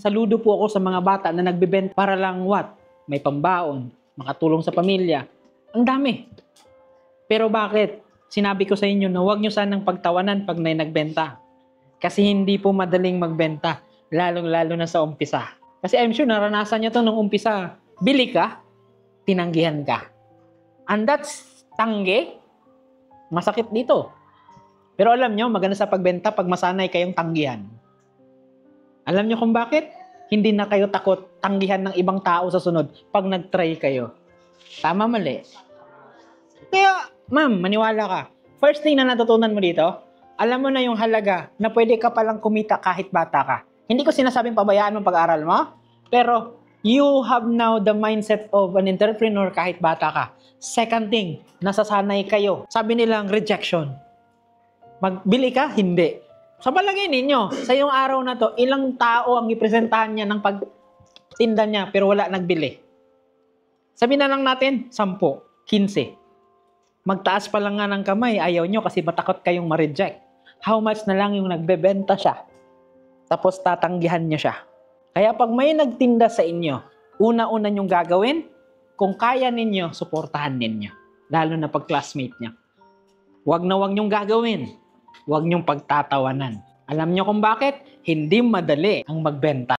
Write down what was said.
Saludo po ako sa mga bata na nagbebenta para lang what? May pambaon, makatulong sa pamilya. Ang dami. Pero bakit? Sinabi ko sa inyo na huwag nyo sanang pagtawanan pag may nagbenta. Kasi hindi po madaling magbenta, lalong-lalo na sa umpisa. Kasi I'm sure naranasan nyo to nung umpisa. Bili ka, tinanggihan ka. And that's tanggi. Masakit dito. Pero alam nyo, maganda sa pagbenta pag masanay kayong tanggihan. Alam nyo kung bakit? Hindi na kayo takot tanggihan ng ibang tao sa sunod pag nag-try kayo. Tama, mali. Kaya, ma'am, maniwala ka. First thing na natutunan mo dito, alam mo na yung halaga na pwede ka palang kumita kahit bata ka. Hindi ko sinasabing pabayaan mo pag-aaral mo, pero you have now the mindset of an entrepreneur kahit bata ka. Second thing, nasasanay kayo. Sabi nilang rejection. Magbili ka? Hindi. Sa palagay ninyo, sa yung araw na to, ilang tao ang ipresentahan niya ng pagtinda niya pero wala nagbili? Sabi na lang natin, 10, 15. Magtaas pa lang nga ng kamay, ayaw nyo kasi matakot kayong ma-reject. How much na lang yung nagbebenta siya? Tapos tatanggihan niya siya. Kaya pag may nagtinda sa inyo, una-una nyong gagawin, kung kaya ninyo, suportahan ninyo. Lalo na pag classmate niya. Huwag na huwag nyong gagawin. Huwag nyong pagtatawanan. Alam nyo kung bakit? Hindi madali ang magbenta.